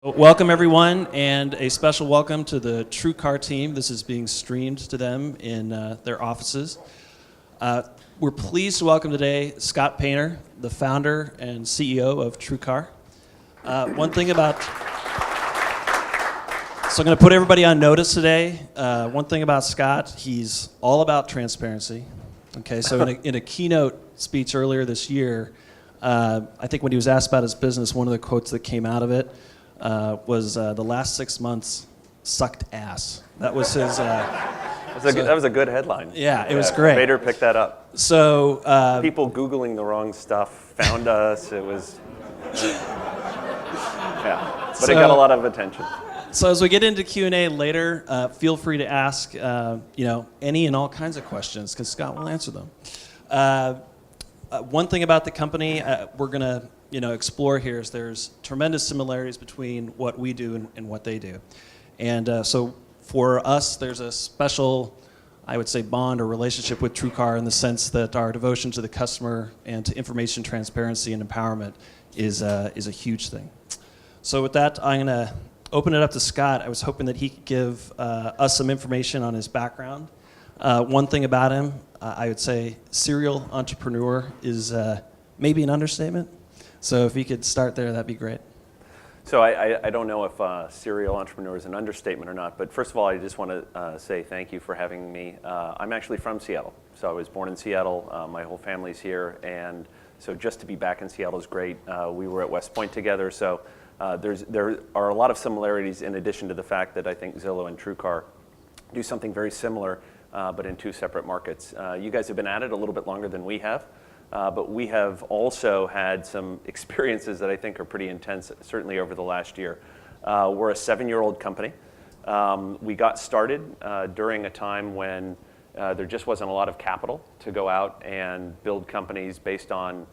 Welcome everyone, and a special welcome to the TrueCar team. This is being streamed to them in their offices. We're pleased to welcome today Scott Painter, the founder and CEO of TrueCar. So I'm going to put everybody on notice today. One thing about Scott, he's all about transparency. Okay, so in a keynote speech earlier this year, I think when he was asked about his business, one of the quotes that came out of it was the last 6 months sucked ass. That was his. That was a good headline. Yeah, it was great. Vader picked that up. So people Googling the wrong stuff found us. It was, yeah, but it got a lot of attention. So as we get into Q&A later, feel free to ask any and all kinds of questions, because Scott will answer them. One thing about the company we're going to explore here is there's tremendous similarities between what we do and what they do. And so for us, there's a special, I would say, bond or relationship with TrueCar in the sense that our devotion to the customer and to information transparency and empowerment is a huge thing. So with that, I'm going to open it up to Scott. I was hoping that he could give us some information on his background. One thing about him, I would say serial entrepreneur is maybe an understatement. So if you could start there, that'd be great. So I don't know if serial entrepreneur is an understatement or not, but first of all, I just want to say thank you for having me. I'm actually from Seattle, so I was born in Seattle. My whole family's here, and so just to be back in Seattle is great. We were at West Point together, so there are a lot of similarities in addition to the fact that I think Zillow and TrueCar do something very similar, but in two separate markets. You guys have been at it a little bit longer than we have. But we have also had some experiences that I think are pretty intense, certainly over the last year. We're a 7-year-old company. We got started during a time when there just wasn't a lot of capital to go out and build companies based on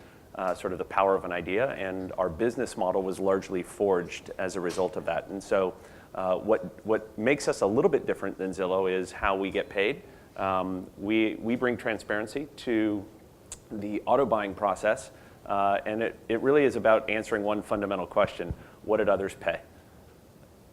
sort of the power of an idea, and our business model was largely forged as a result of that. And so what makes us a little bit different than Zillow is how we get paid. We bring transparency to the auto buying process, and it really is about answering one fundamental question: what did others pay?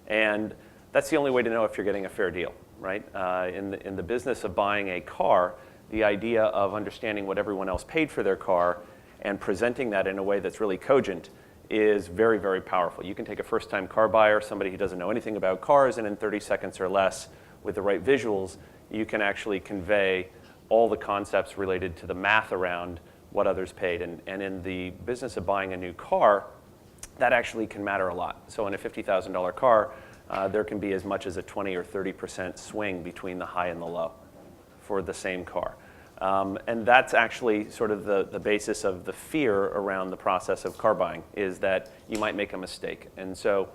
And that's the only way to know if you're getting a fair deal, right? In the business of buying a car, the idea of understanding what everyone else paid for their car and presenting that in a way that's really cogent is very, very powerful. You can take a first-time car buyer, somebody who doesn't know anything about cars, and in 30 seconds or less, with the right visuals, you can actually convey all the concepts related to the math around what others paid. And in the business of buying a new car, that actually can matter a lot. So in a $50,000 car, there can be as much as a 20 or 30% swing between the high and the low for the same car. And that's actually sort of the basis of the fear around the process of car buying, is that you might make a mistake. And so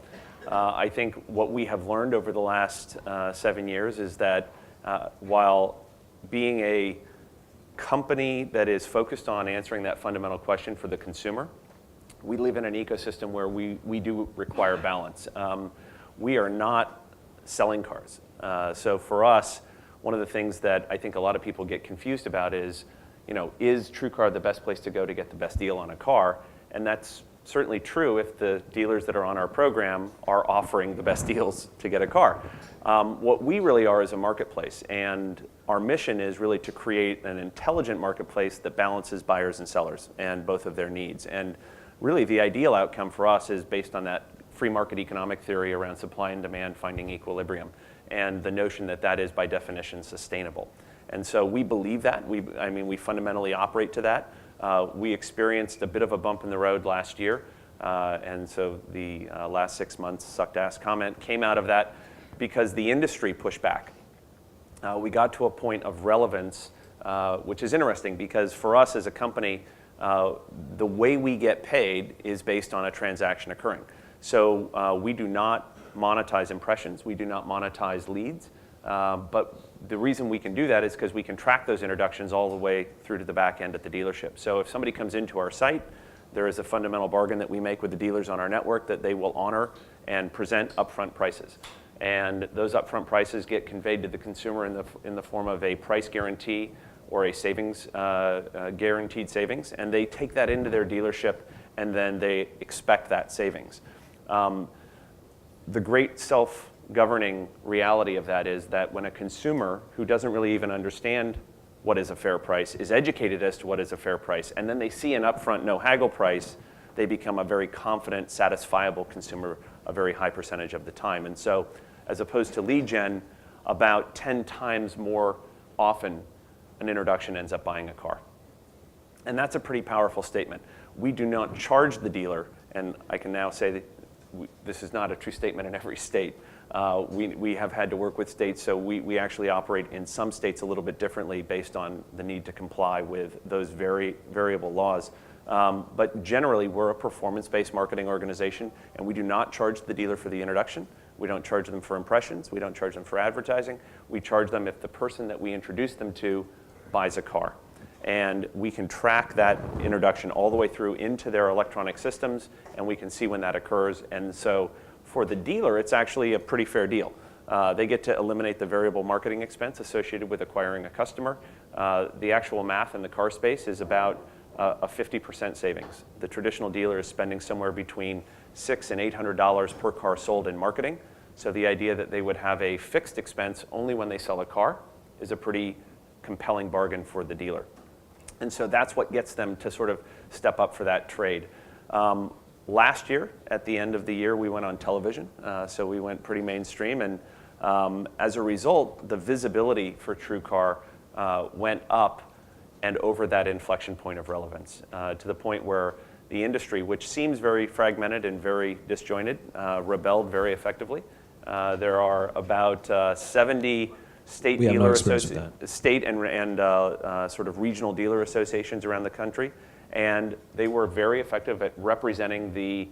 I think what we have learned over the last 7 years is that while being a company that is focused on answering that fundamental question for the consumer, we live in an ecosystem where we do require balance. We are not selling cars. So for us, one of the things that I think a lot of people get confused about is TrueCar the best place to go to get the best deal on a car? And that's certainly true if the dealers that are on our program are offering the best deals to get a car. What we really are is a marketplace, and our mission is really to create an intelligent marketplace that balances buyers and sellers and both of their needs. And really the ideal outcome for us is based on that free market economic theory around supply and demand finding equilibrium, and the notion that that is by definition sustainable. And so we believe that. We fundamentally operate to that. We experienced a bit of a bump in the road last year, and so the last 6 months sucked ass comment came out of that because the industry pushed back. We got to a point of relevance, which is interesting because for us as a company, the way we get paid is based on a transaction occurring. So we do not monetize impressions, we do not monetize leads, but the reason we can do that is because we can track those introductions all the way through to the back end at the dealership. So if somebody comes into our site, there is a fundamental bargain that we make with the dealers on our network that they will honor and present upfront prices. And those upfront prices get conveyed to the consumer in the form of a price guarantee or a savings, guaranteed savings, and they take that into their dealership and then they expect that savings. The great self-governing reality of that is that when a consumer who doesn't really even understand what is a fair price is educated as to what is a fair price, and then they see an upfront no haggle price, they become a very confident, satisfiable consumer a very high percentage of the time. And so as opposed to lead gen, about 10 times more often an introduction ends up buying a car. And that's a pretty powerful statement. We do not charge the dealer, and I can now say that this is not a true statement in every state. We have had to work with states, so we actually operate in some states a little bit differently based on the need to comply with those very variable laws. But generally, we're a performance-based marketing organization, and we do not charge the dealer for the introduction. We don't charge them for impressions. We don't charge them for advertising. We charge them if the person that we introduce them to buys a car. And we can track that introduction all the way through into their electronic systems, and we can see when that occurs. And so for the dealer, it's actually a pretty fair deal. They get to eliminate the variable marketing expense associated with acquiring a customer. The actual math in the car space is about a 50% savings. The traditional dealer is spending somewhere between $600 and $800 per car sold in marketing. So the idea that they would have a fixed expense only when they sell a car is a pretty compelling bargain for the dealer. And so that's what gets them to sort of step up for that trade. Last year, at the end of the year, we went on television. So we went pretty mainstream. And as a result, the visibility for TrueCar went up and over that inflection point of relevance to the point where the industry, which seems very fragmented and very disjointed, rebelled very effectively. There are about 70 state dealer state and sort of regional dealer associations around the country, and they were very effective at representing the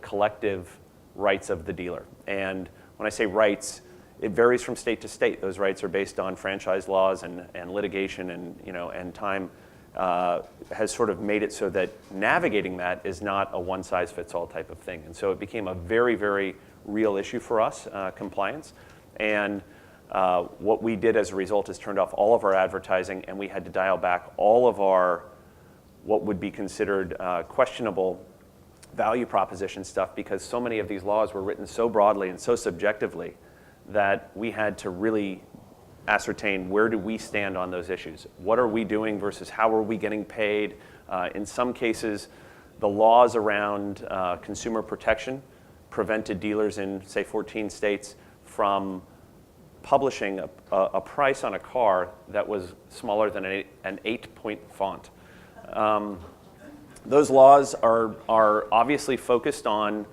collective rights of the dealer. And when I say rights, it varies from state to state. Those rights are based on franchise laws and litigation, and time has sort of made it so that navigating that is not a one-size-fits-all type of thing. And so it became a very, very real issue for us, compliance. And what we did as a result is turned off all of our advertising, and we had to dial back all of our what would be considered questionable value proposition stuff, because so many of these laws were written so broadly and so subjectively that we had to really ascertain where do we stand on those issues. What are we doing versus how are we getting paid? In some cases, the laws around consumer protection prevented dealers in, say, 14 states from publishing a price on a car that was smaller than an 8-point font. Those laws are obviously focused on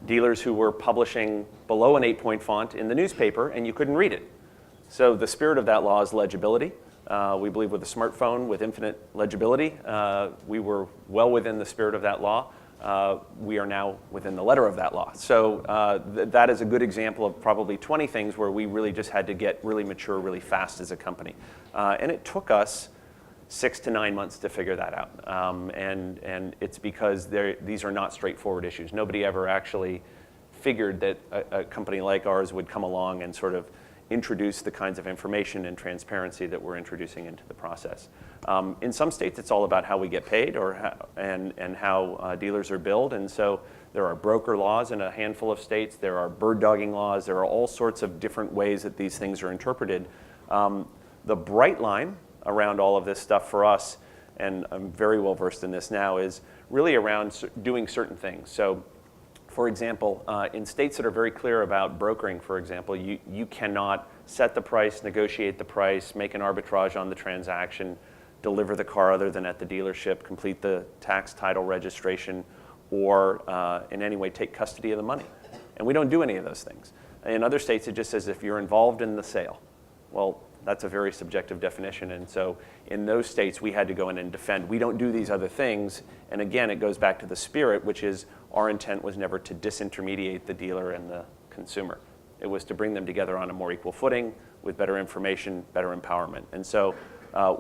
dealers who were publishing below an 8-point font in the newspaper, and you couldn't read it. So the spirit of that law is legibility. We believe with a smartphone with infinite legibility, we were well within the spirit of that law. We are now within the letter of that law. So that is a good example of probably 20 things where we really just had to get really mature really fast as a company. And it took us 6 to 9 months to figure that out. And it's because these are not straightforward issues. Nobody ever actually figured that a company like ours would come along and sort of introduce the kinds of information and transparency that we're introducing into the process. In some states, it's all about how we get paid and how dealers are billed. And so there are broker laws in a handful of states. There are bird dogging laws. There are all sorts of different ways that these things are interpreted. The bright line around all of this stuff for us, and I'm very well versed in this now, is really around doing certain things. So, for example, in states that are very clear about brokering, for example, you cannot set the price, negotiate the price, make an arbitrage on the transaction, deliver the car other than at the dealership, complete the tax title registration, or in any way take custody of the money. And we don't do any of those things. In other states, it just says if you're involved in the sale. Well, that's a very subjective definition, and so in those states we had to go in and defend. We don't do these other things, and again, it goes back to the spirit, which is our intent was never to disintermediate the dealer and the consumer. It was to bring them together on a more equal footing with better information, better empowerment. And so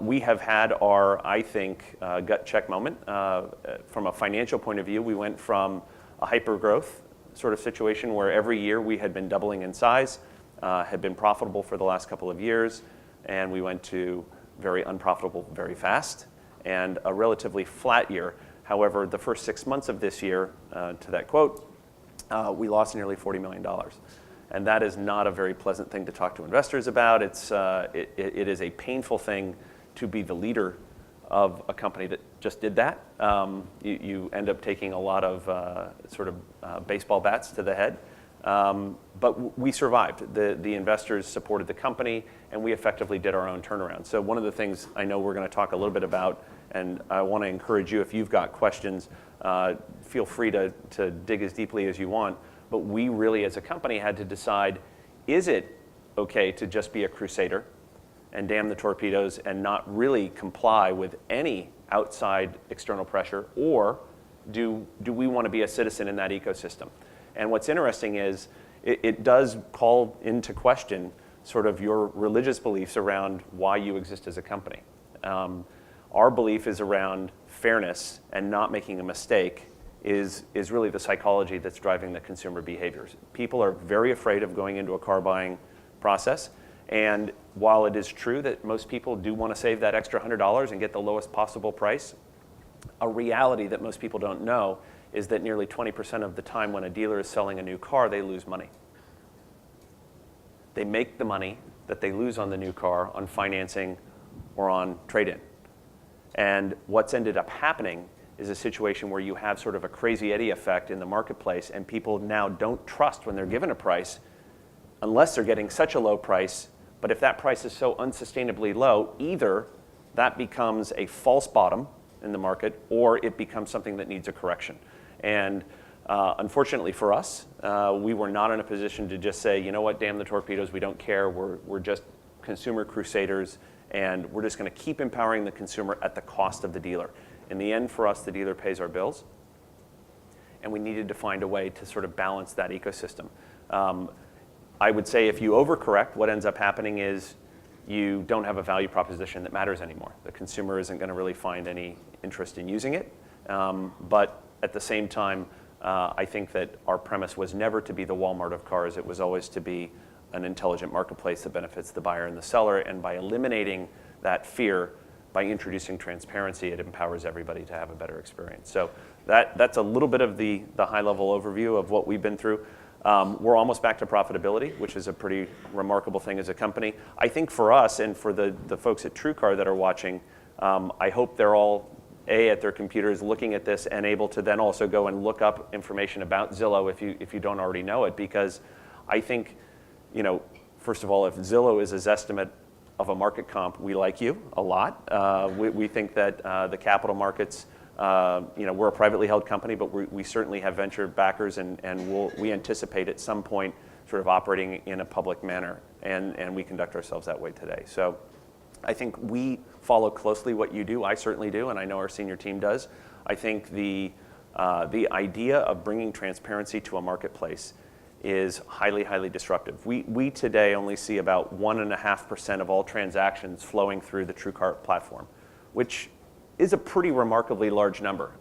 we have had our, I think, gut check moment. From a financial point of view, we went from a hyper-growth sort of situation where every year we had been doubling in size, had been profitable for the last couple of years, and we went to very unprofitable very fast, and a relatively flat year. However, the first 6 months of this year, to that quote, we lost nearly $40 million. And that is not a very pleasant thing to talk to investors about. It is a painful thing to be the leader of a company that just did that. You end up taking a lot of baseball bats to the head. But we survived. The investors supported the company, and we effectively did our own turnaround. So one of the things I know we're going to talk a little bit about, and I want to encourage you, if you've got questions, feel free to dig as deeply as you want. But we really, as a company, had to decide, is it okay to just be a crusader and damn the torpedoes and not really comply with any outside external pressure, or do we want to be a citizen in that ecosystem? And what's interesting is it does call into question sort of your religious beliefs around why you exist as a company. Our belief is around fairness and not making a mistake is really the psychology that's driving the consumer behaviors. People are very afraid of going into a car buying process. And while it is true that most people do want to save that extra $100 and get the lowest possible price, a reality that most people don't know is that nearly 20% of the time when a dealer is selling a new car, they lose money. They make the money that they lose on the new car on financing or on trade-in. And what's ended up happening is a situation where you have sort of a crazy Eddie effect in the marketplace, and people now don't trust when they're given a price unless they're getting such a low price. But if that price is so unsustainably low, either that becomes a false bottom in the market, or it becomes something that needs a correction. And unfortunately for us, we were not in a position to just say, you know what, damn the torpedoes, we don't care, we're just consumer crusaders, and we're just going to keep empowering the consumer at the cost of the dealer. In the end, for us, the dealer pays our bills, and we needed to find a way to sort of balance that ecosystem. I would say if you overcorrect, what ends up happening is you don't have a value proposition that matters anymore. The consumer isn't going to really find any interest in using it. But at the same time, I think that our premise was never to be the Walmart of cars. It was always to be an intelligent marketplace that benefits the buyer and the seller. And by eliminating that fear, by introducing transparency, it empowers everybody to have a better experience. So that's a little bit of the high-level overview of what we've been through. We're almost back to profitability, which is a pretty remarkable thing as a company. I think for us and for the folks at TrueCar that are watching, I hope they're all at their computers looking at this and able to then also go and look up information about Zillow if you don't already know it, because I think, first of all, if Zillow is his estimate of a market comp, we like you a lot. We think that the capital markets, we're a privately held company, but we certainly have venture backers, and we anticipate at some point sort of operating in a public manner, and we conduct ourselves that way today. So I think we follow closely what you do. I certainly do, and I know our senior team does. I think the idea of bringing transparency to a marketplace is highly, highly disruptive. We today only see about 1.5% of all transactions flowing through the TrueCar platform, which is a pretty remarkably large number.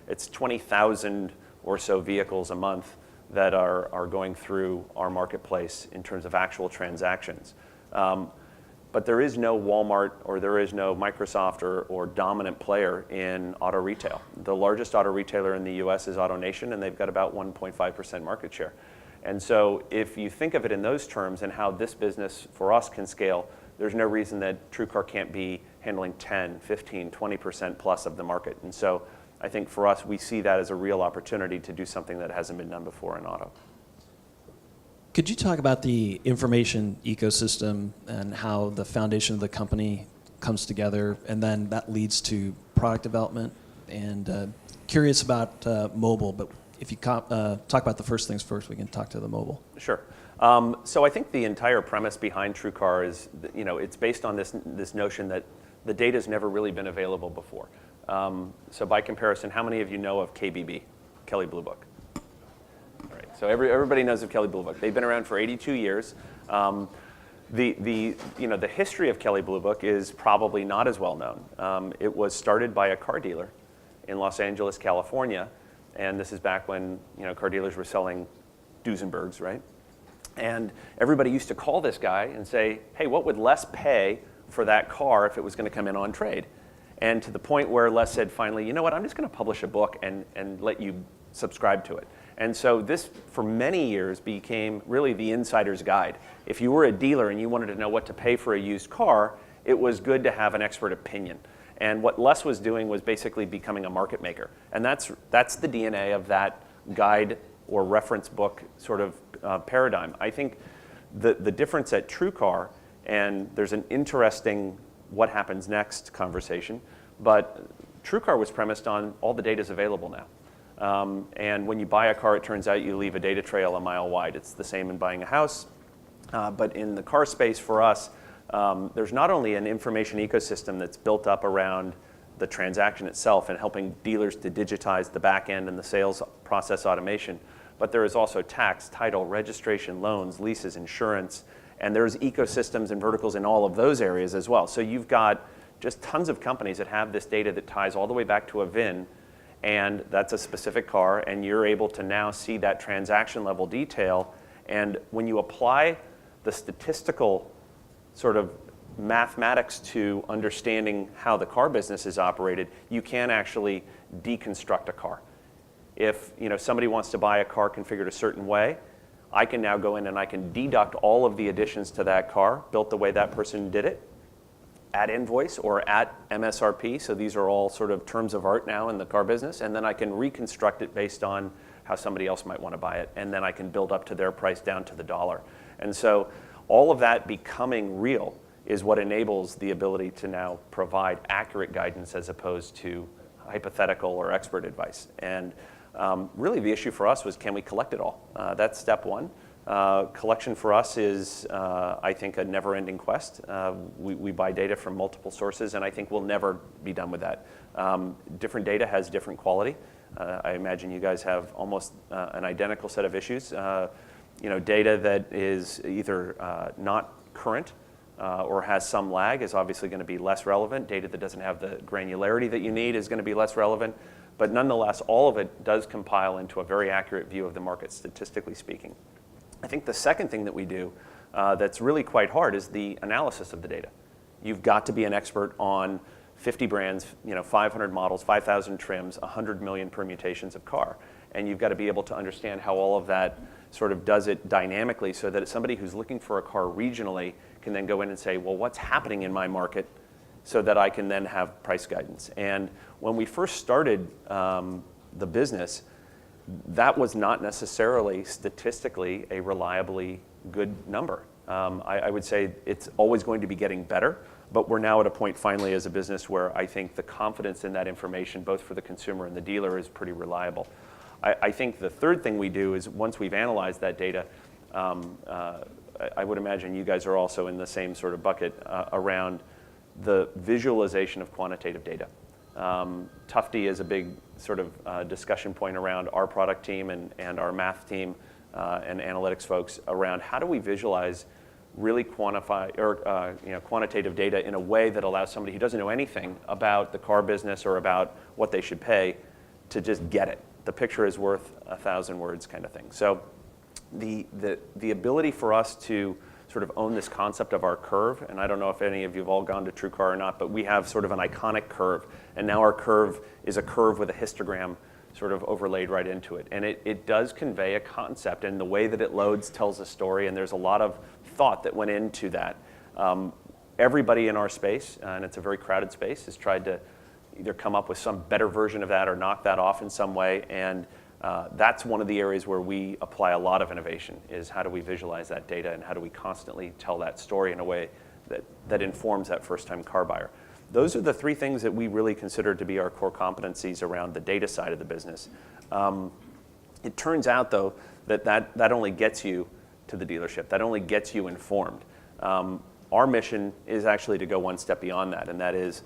It's 20,000 or so vehicles a month that are going through our marketplace in terms of actual transactions. But there is no Walmart or there is no Microsoft or dominant player in auto retail. The largest auto retailer in the US is AutoNation, and they've got about 1.5% market share. And so if you think of it in those terms and how this business for us can scale, there's no reason that TrueCar can't be handling 10, 15, 20% plus of the market. And so I think for us, we see that as a real opportunity to do something that hasn't been done before in auto. Could you talk about the information ecosystem and how the foundation of the company comes together, and then that leads to product development? And curious about mobile, but if you talk about the first things first, we can talk to the mobile. Sure. So I think the entire premise behind TrueCar is, it's based on this notion that the data's never really been available before. So by comparison, how many of you know of KBB, Kelley Blue Book? All right. So everybody knows of Kelley Blue Book. They've been around for 82 years. The history of Kelley Blue Book is probably not as well known. It was started by a car dealer in Los Angeles, California, and this is back when car dealers were selling Duesenbergs, right? And everybody used to call this guy and say, hey, what would Les pay for that car if it was going to come in on trade? And to the point where Les said finally, you know what, I'm just going to publish a book and let you subscribe to it. And so this, for many years, became really the insider's guide. If you were a dealer and you wanted to know what to pay for a used car, it was good to have an expert opinion. And what Les was doing was basically becoming a market maker. And that's the DNA of that guide or reference book sort of paradigm. I think the difference at TrueCar, and there's an interesting what happens next conversation, but TrueCar was premised on all the data is available now. And when you buy a car, it turns out you leave a data trail a mile wide. It's the same in buying a house. But in the car space for us, there's not only an information ecosystem that's built up around the transaction itself and helping dealers to digitize the back end and the sales process automation, but there is also tax, title, registration, loans, leases, insurance, and there's ecosystems and verticals in all of those areas as well. So you've got just tons of companies that have this data that ties all the way back to a VIN, and that's a specific car, and you're able to now see that transaction level detail. And when you apply the statistical sort of mathematics to understanding how the car business is operated, you can actually deconstruct a car. If somebody wants to buy a car configured a certain way, I can now go in and I can deduct all of the additions to that car, built the way that person did it, at invoice or at MSRP. So these are all sort of terms of art now in the car business. And then I can reconstruct it based on how somebody else might want to buy it. And then I can build up to their price down to the dollar. And so all of that becoming real is what enables the ability to now provide accurate guidance as opposed to hypothetical or expert advice. And really the issue for us was, can we collect it all? That's step one. Collection for us is, I think, a never-ending quest. We buy data from multiple sources, and I think we'll never be done with that. Different data has different quality. I imagine you guys have almost an identical set of issues. Data that is either not current or has some lag is obviously going to be less relevant. Data that doesn't have the granularity that you need is going to be less relevant. But nonetheless, all of it does compile into a very accurate view of the market, statistically speaking. I think the second thing that we do that's really quite hard is the analysis of the data. You've got to be an expert on 50 brands, 500 models, 5,000 trims, 100 million permutations of car. And you've got to be able to understand how all of that sort of does it dynamically so that somebody who's looking for a car regionally can then go in and say, well, what's happening in my market so that I can then have price guidance. And when we first started the business, that was not necessarily statistically a reliably good number. I would say it's always going to be getting better, but we're now at a point finally as a business where I think the confidence in that information, both for the consumer and the dealer, is pretty reliable. I think the third thing we do is once we've analyzed that data, I would imagine you guys are also in the same sort of bucket around the visualization of quantitative data. Tufty is a big sort of discussion point around our product team and our math team and analytics folks around how do we visualize really quantitative data in a way that allows somebody who doesn't know anything about the car business or about what they should pay to just get it. The picture is worth 1,000 words kind of thing. So the ability for us to sort of own this concept of our curve, and I don't know if any of you have all gone to TrueCar or not, but we have sort of an iconic curve, and now our curve is a curve with a histogram sort of overlaid right into it. And it does convey a concept, and the way that it loads tells a story, and there's a lot of thought that went into that. Everybody in our space, and it's a very crowded space, has tried to either come up with some better version of that or knock that off in some way, and that's one of the areas where we apply a lot of innovation, is how do we visualize that data and how do we constantly tell that story in a way that informs that first-time car buyer. Those are the three things that we really consider to be our core competencies around the data side of the business. It turns out, though, that only gets you to the dealership. That only gets you informed. Our mission is actually to go one step beyond that, and that is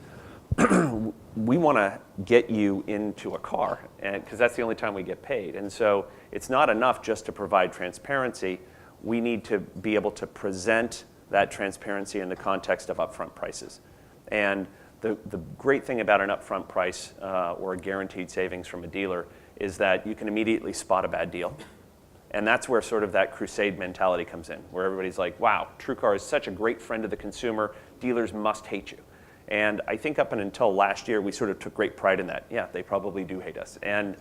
we want to get you into a car, because that's the only time we get paid. And so it's not enough just to provide transparency. We need to be able to present that transparency in the context of upfront prices. And the great thing about an upfront price or a guaranteed savings from a dealer is that you can immediately spot a bad deal. And that's where sort of that crusade mentality comes in, where everybody's like, wow, TrueCar is such a great friend of the consumer. Dealers must hate you. And I think up until last year, we sort of took great pride in that. Yeah, they probably do hate us. And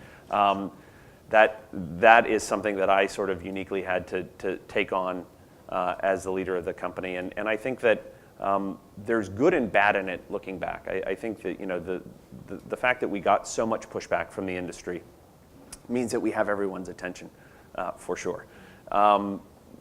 that is something that I sort of uniquely had to take on as the leader of the company. And I think that there's good and bad in it looking back. I think that the fact that we got so much pushback from the industry means that we have everyone's attention, for sure.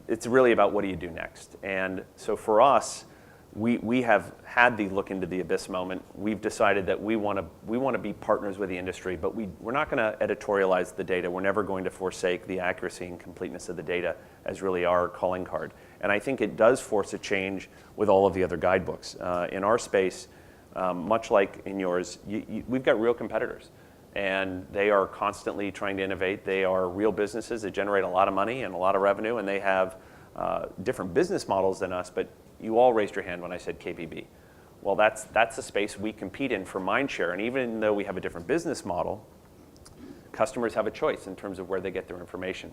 It's really about what do you do next. And so for us, we have had the look into the abyss moment. We've decided that we want to be partners with the industry, but we're not going to editorialize the data. We're never going to forsake the accuracy and completeness of the data as really our calling card. And I think it does force a change with all of the other guidebooks. In our space, much like in yours, we've got real competitors. And they are constantly trying to innovate. They are real businesses that generate a lot of money and a lot of revenue, and they have different business models than us, but you all raised your hand when I said KBB. Well, that's the space we compete in for mind share, and even though we have a different business model, customers have a choice in terms of where they get their information.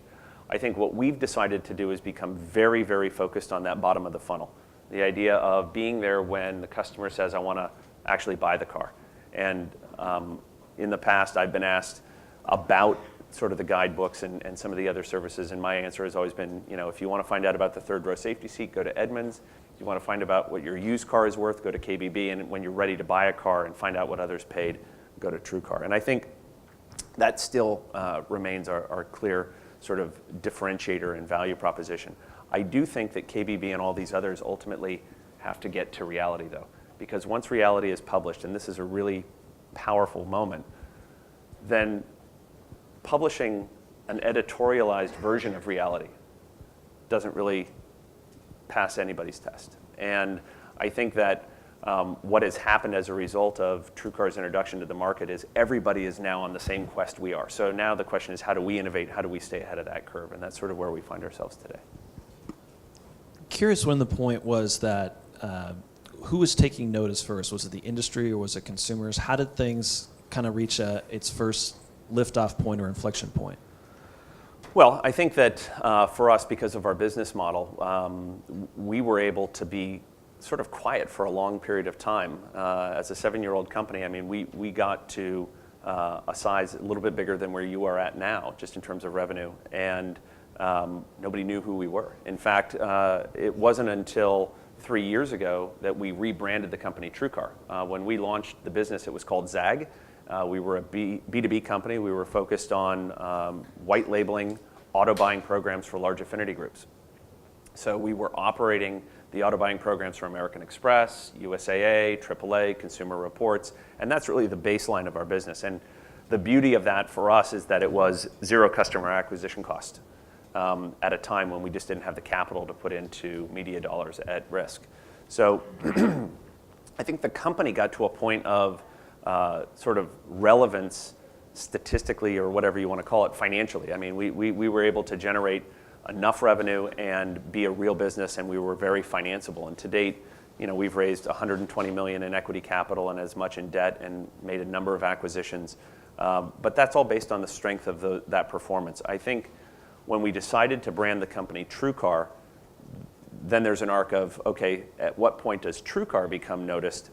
I think what we've decided to do is become very, very focused on that bottom of the funnel. The idea of being there when the customer says, I want to actually buy the car. And in the past, I've been asked about sort of the guidebooks and some of the other services, and my answer has always been, if you want to find out about the third row safety seat, go to Edmunds. If you want to find out what your used car is worth, go to KBB. And when you're ready to buy a car and find out what others paid, go to TrueCar. And I think that still remains our clear sort of differentiator and value proposition. I do think that KBB and all these others ultimately have to get to reality, though, because once reality is published, and this is a really powerful moment, then publishing an editorialized version of reality doesn't really pass anybody's test. And I think that what has happened as a result of TrueCar's introduction to the market is everybody is now on the same quest we are. So now the question is, how do we innovate? How do we stay ahead of that curve? And that's sort of where we find ourselves today. Curious when the point was that who was taking notice first? Was it the industry or was it consumers? How did things kind of reach its first liftoff point or inflection point? Well, I think that for us, because of our business model, we were able to be sort of quiet for a long period of time. As a 7-year-old company, I mean, we got to a size a little bit bigger than where you are at now, just in terms of revenue, and nobody knew who we were. In fact, it wasn't until 3 years ago that we rebranded the company TrueCar. When we launched the business, it was called ZAG. We were a B2B company. We were focused on white labeling auto buying programs for large affinity groups. So we were operating the auto buying programs for American Express, USAA, AAA, Consumer Reports, and that's really the baseline of our business. And the beauty of that for us is that it was zero customer acquisition cost at a time when we just didn't have the capital to put into media dollars at risk. So I think the company got to a point of sort of relevance statistically, or whatever you want to call it, financially. I mean, we were able to generate enough revenue and be a real business, and we were very financeable. And to date, we've raised $120 million in equity capital and as much in debt and made a number of acquisitions. But that's all based on the strength of that performance. I think when we decided to brand the company TrueCar, then there's an arc of, okay, at what point does TrueCar become noticed?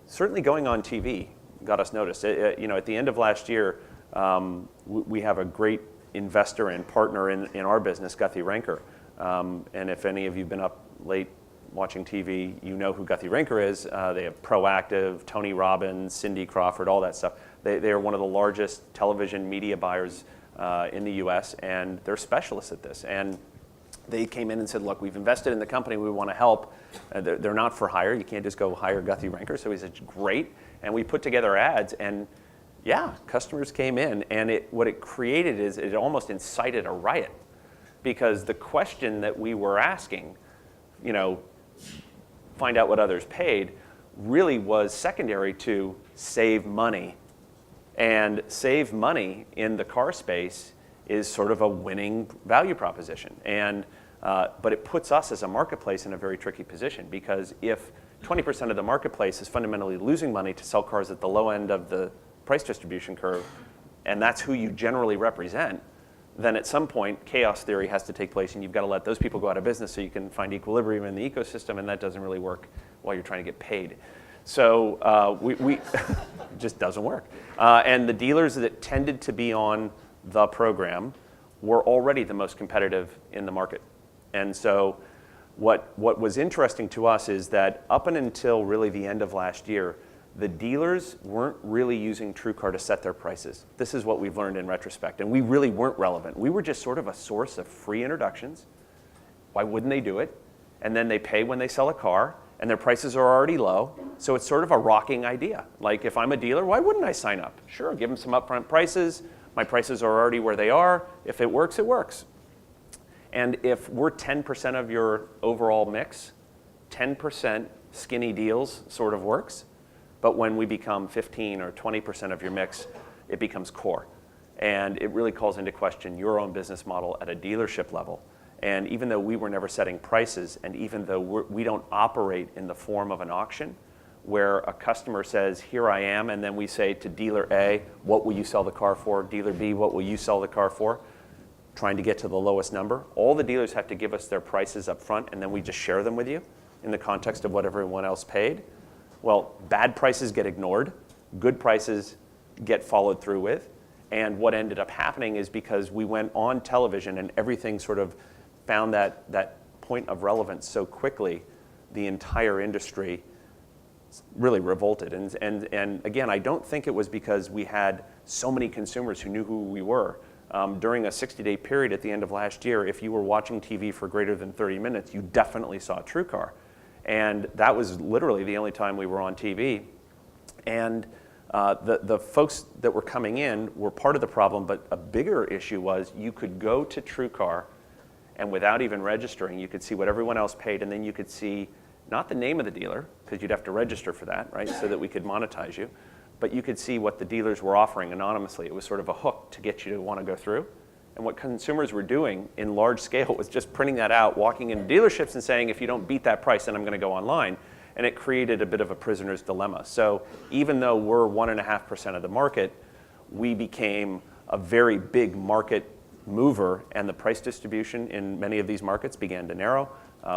Certainly going on TV got us noticed. At the end of last year, we have a great investor and partner in our business, Guthrie Renker. And if any of you have been up late watching TV, you know who Guthrie Renker is. They have Proactive, Tony Robbins, Cindy Crawford, all that stuff. They are one of the largest television media buyers in the US, and they're specialists at this. And they came in and said, look, we've invested in the company, we want to help. They're not for hire. You can't just go hire Guthrie Renker. So he said, great. And we put together ads, and yeah, customers came in, and what it created is it almost incited a riot, because the question that we were asking, find out what others paid, really was secondary to save money. And save money in the car space is sort of a winning value proposition. But it puts us as a marketplace in a very tricky position, because if 20% of the marketplace is fundamentally losing money to sell cars at the low end of the price distribution curve, and that's who you generally represent, then at some point chaos theory has to take place, and you've got to let those people go out of business so you can find equilibrium in the ecosystem, and that doesn't really work while you're trying to get paid. So we just doesn't work. And the dealers that tended to be on the program, were already the most competitive in the market. And so what was interesting to us is that up and until really the end of last year, the dealers weren't really using TrueCar to set their prices. This is what we've learned in retrospect. And we really weren't relevant. We were just sort of a source of free introductions. Why wouldn't they do it? And then they pay when they sell a car, and their prices are already low. So it's sort of a rocking idea. Like, if I'm a dealer, why wouldn't I sign up? Sure, give them some upfront prices. My prices are already where they are. If it works, it works. And if we're 10% of your overall mix, 10% skinny deals sort of works. But when we become 15 or 20% of your mix, it becomes core. And it really calls into question your own business model at a dealership level. And even though we were never setting prices, and even though we don't operate in the form of an auction, where a customer says, here I am, and then we say to dealer A, what will you sell the car for? Dealer B, what will you sell the car for? Trying to get to the lowest number. All the dealers have to give us their prices up front, and then we just share them with you in the context of what everyone else paid. Well, bad prices get ignored, good prices get followed through with. And what ended up happening is, because we went on television and everything sort of found that point of relevance so quickly, the entire industry really revolted. And again, I don't think it was because we had so many consumers who knew who we were. During a 60-day period at the end of last year, if you were watching TV for greater than 30 minutes, you definitely saw TrueCar. And that was literally the only time we were on TV. And the folks that were coming in were part of the problem, but a bigger issue was you could go to TrueCar, and without even registering, you could see what everyone else paid, and then you could see not the name of the dealer, because you'd have to register for that, right, so that we could monetize you, but you could see what the dealers were offering anonymously. It was sort of a hook to get you to want to go through. And what consumers were doing in large scale was just printing that out, walking into dealerships and saying, if you don't beat that price, then I'm going to go online. And it created a bit of a prisoner's dilemma. So even though we're 1.5% of the market, we became a very big market mover, and the price distribution in many of these markets began to narrow.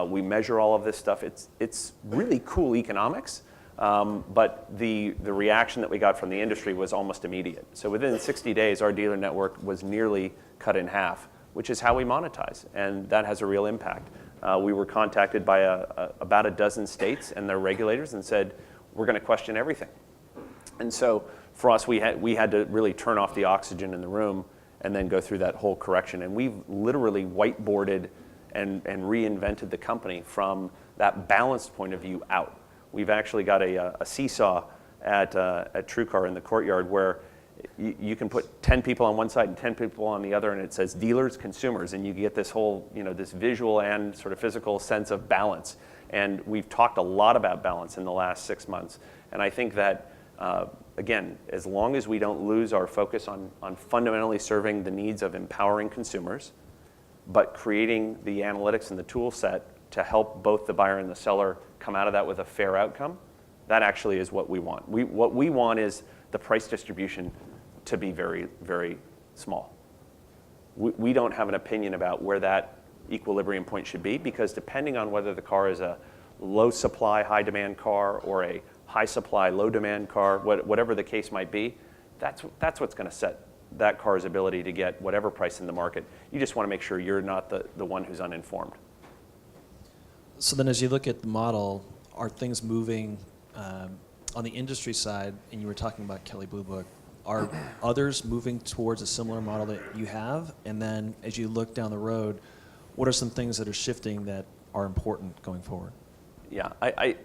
We measure all of this stuff. It's really cool economics, but the reaction that we got from the industry was almost immediate. So within 60 days, our dealer network was nearly cut in half, which is how we monetize, and that has a real impact. We were contacted by about a dozen states and their regulators and said, we're going to question everything. And so for us, we had to really turn off the oxygen in the room and then go through that whole correction. And we've literally whiteboarded and reinvented the company from that balanced point of view out. We've actually got a seesaw at TrueCar in the courtyard where you can put 10 people on one side and 10 people on the other, and it says dealers, consumers, and you get this whole, this visual and sort of physical sense of balance. And we've talked a lot about balance in the last 6 months. And I think that, again, as long as we don't lose our focus on fundamentally serving the needs of empowering consumers, but creating the analytics and the tool set to help both the buyer and the seller come out of that with a fair outcome, that actually is what we want. What we want is the price distribution to be very, very small. We don't have an opinion about where that equilibrium point should be, because depending on whether the car is a low supply, high demand car or a high supply, low demand car, whatever the case might be, that's what's going to set that car's ability to get whatever price in the market. You just want to make sure you're not the one who's uninformed. So then as you look at the model, are things moving on the industry side, and you were talking about Kelley Blue Book, are others moving towards a similar model that you have? And then as you look down the road, what are some things that are shifting that are important going forward? Yeah,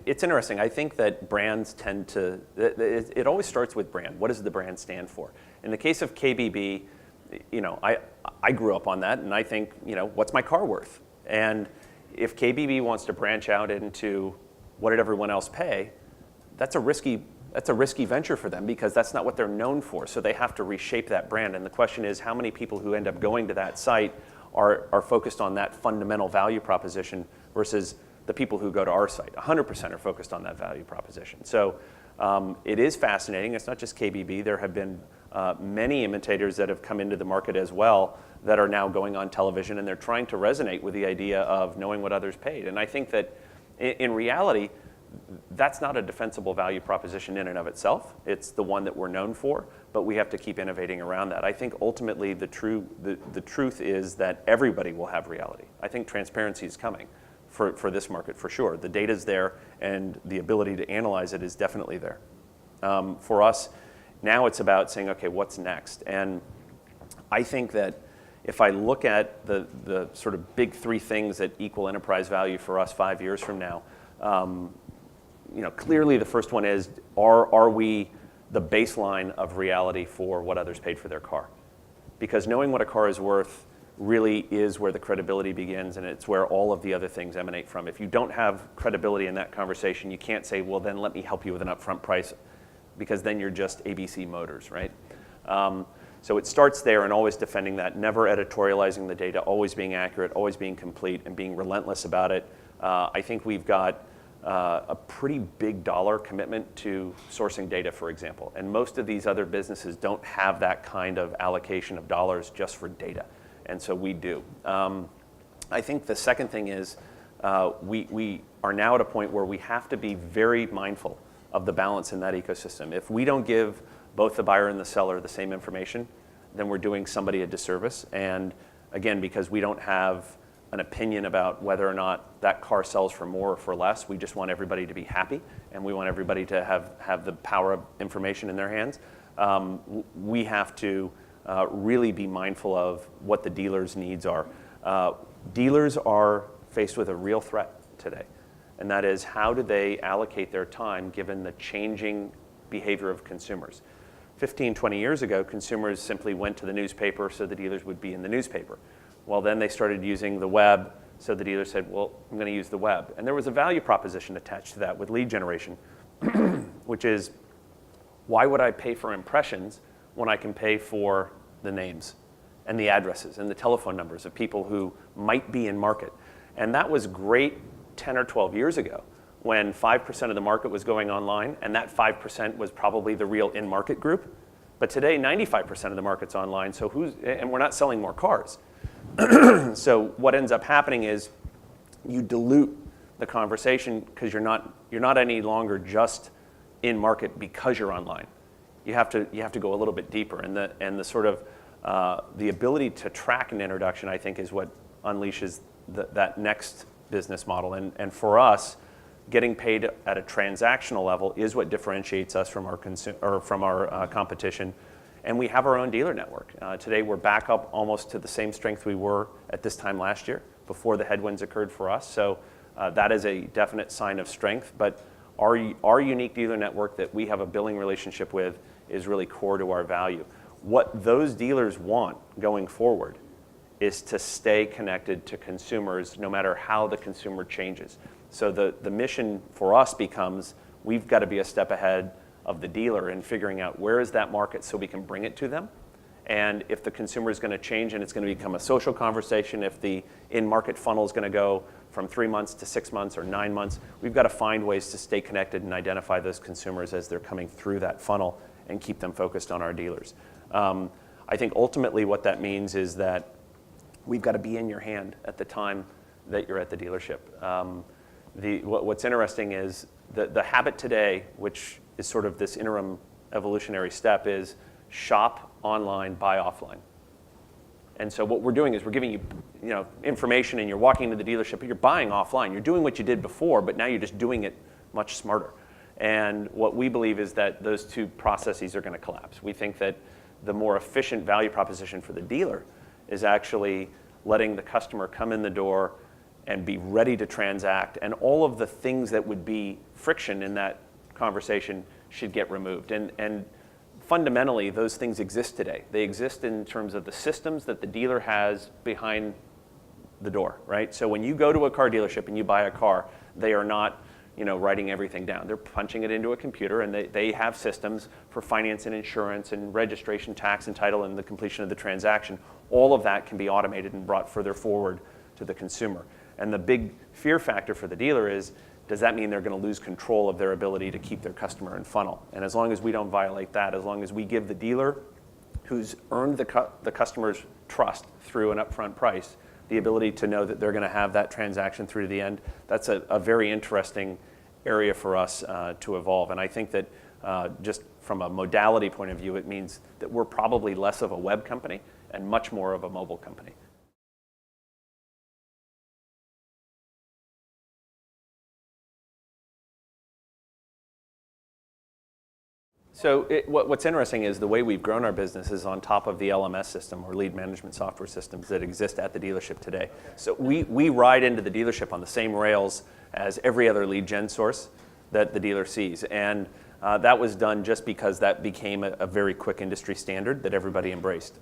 it's interesting. I think that brands tend to, it always starts with brand. What does the brand stand for? In the case of KBB, I grew up on that, and I think, what's my car worth? And if KBB wants to branch out into what did everyone else pay, that's a risky venture for them, because that's not what they're known for. So they have to reshape that brand. And the question is, how many people who end up going to that site are focused on that fundamental value proposition versus the people who go to our site? 100% are focused on that value proposition. So it is fascinating. It's not just KBB. There have been many imitators that have come into the market as well that are now going on television, and they're trying to resonate with the idea of knowing what others paid. And I think that in reality, that's not a defensible value proposition in and of itself. It's the one that we're known for, but we have to keep innovating around that. I think ultimately the truth is that everybody will have reality. I think transparency is coming for this market for sure. The data's there, and the ability to analyze it is definitely there. For us, now it's about saying, okay, what's next? And I think that if I look at the sort of big three things that equal enterprise value for us 5 years from now, clearly the first one is, are we the baseline of reality for what others paid for their car? Because knowing what a car is worth really is where the credibility begins, and it's where all of the other things emanate from. If you don't have credibility in that conversation, you can't say, well, then let me help you with an upfront price, because then you're just ABC Motors, right? So it starts there, and always defending that, never editorializing the data, always being accurate, always being complete, and being relentless about it. I think we've got a pretty big dollar commitment to sourcing data, for example. And most of these other businesses don't have that kind of allocation of dollars just for data. And so we do. I think the second thing is we are now at a point where we have to be very mindful of the balance in that ecosystem. If we don't give both the buyer and the seller the same information, then we're doing somebody a disservice. And again, because we don't have an opinion about whether or not that car sells for more or for less, we just want everybody to be happy, and we want everybody to have the power of information in their hands. We have to really be mindful of what the dealer's needs are. Dealers are faced with a real threat today, and that is, how do they allocate their time given the changing behavior of consumers? 15, 20 years ago, consumers simply went to the newspaper, so the dealers would be in the newspaper. Well, then they started using the web, so the dealer said, well, I'm going to use the web. And there was a value proposition attached to that with lead generation, which is, why would I pay for impressions when I can pay for the names and the addresses and the telephone numbers of people who might be in market? And that was great 10 or 12 years ago, when 5% of the market was going online, and that 5% was probably the real in-market group. But today, 95% of the market's online, and we're not selling more cars. So what ends up happening is you dilute the conversation, because you're not any longer just in market because you're online. You have to go a little bit deeper, and the sort of the ability to track an introduction, I think, is what unleashes that next business model. And for us, getting paid at a transactional level is what differentiates us from our competition. And we have our own dealer network. Today we're back up almost to the same strength we were at this time last year, before the headwinds occurred for us. So that is a definite sign of strength. But our unique dealer network that we have a billing relationship with is really core to our value. What those dealers want going forward is to stay connected to consumers no matter how the consumer changes. So the mission for us becomes, we've got to be a step ahead of the dealer in figuring out where is that market so we can bring it to them. And if the consumer is going to change and it's going to become a social conversation, if the in-market funnel is going to go from 3 months to 6 months or 9 months, we've got to find ways to stay connected and identify those consumers as they're coming through that funnel and keep them focused on our dealers. I think ultimately what that means is that we've got to be in your hand at the time that you're at the dealership. What's interesting is the habit today, which is sort of this interim evolutionary step, is shop online, buy offline. And so what we're doing is we're giving you, information, and you're walking into the dealership, but you're buying offline. You're doing what you did before, but now you're just doing it much smarter. And what we believe is that those two processes are going to collapse. We think that the more efficient value proposition for the dealer is actually letting the customer come in the door and be ready to transact, and all of the things that would be friction in that conversation should get removed. And fundamentally, those things exist today. They exist in terms of the systems that the dealer has behind the door, right? So when you go to a car dealership and you buy a car, they are not writing everything down. They're punching it into a computer, and they have systems for finance and insurance and registration, tax and title, and the completion of the transaction. All of that can be automated and brought further forward to the consumer. And the big fear factor for the dealer is, does that mean they're going to lose control of their ability to keep their customer in funnel? And as long as we don't violate that, as long as we give the dealer who's earned the customer's trust through an upfront price the ability to know that they're going to have that transaction through to the end, that's a very interesting area for us to evolve. And I think that just from a modality point of view, it means that we're probably less of a web company and much more of a mobile company. So what's interesting is the way we've grown our business is on top of the LMS system or lead management software systems that exist at the dealership today. So we ride into the dealership on the same rails as every other lead gen source that the dealer sees. And that was done just because that became a very quick industry standard that everybody embraced.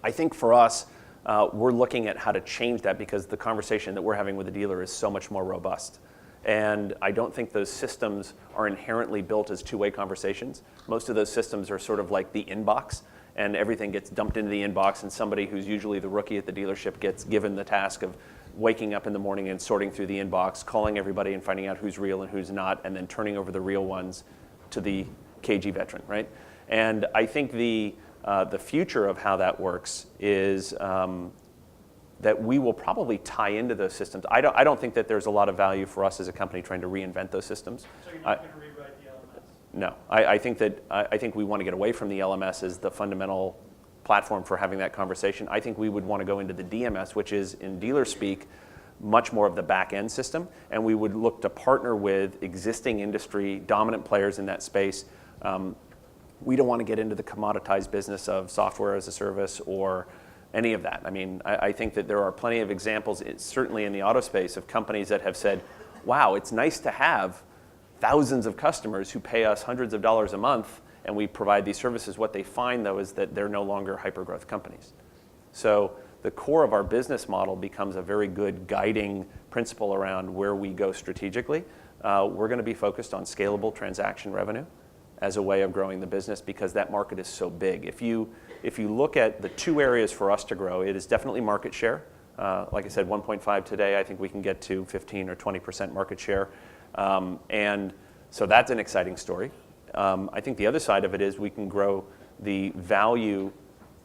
I think for us, we're looking at how to change that because the conversation that we're having with the dealer is so much more robust. And I don't think those systems are inherently built as two-way conversations. Most of those systems are sort of like the inbox, and everything gets dumped into the inbox, and somebody who's usually the rookie at the dealership gets given the task of waking up in the morning and sorting through the inbox, calling everybody and finding out who's real and who's not, and then turning over the real ones to the KG veteran, right? And I think the future of how that works is that we will probably tie into those systems. I don't think that there's a lot of value for us as a company trying to reinvent those systems. So you're not going to rewrite the LMS? No, I think we want to get away from the LMS as the fundamental platform for having that conversation. I think we would want to go into the DMS, which is in dealer speak, much more of the back end system, and we would look to partner with existing industry dominant players in that space. We don't want to get into the commoditized business of software as a service or any of that. I mean, I think that there are plenty of examples, certainly in the auto space, of companies that have said, wow, it's nice to have thousands of customers who pay us hundreds of dollars a month and we provide these services. What they find, though, is that they're no longer hyper-growth companies. So the core of our business model becomes a very good guiding principle around where we go strategically. We're going to be focused on scalable transaction revenue as a way of growing the business because that market is so big. If you look at the two areas for us to grow, it is definitely market share. Like I said, 1.5 today, I think we can get to 15 or 20% market share. And so that's an exciting story. I think the other side of it is we can grow the value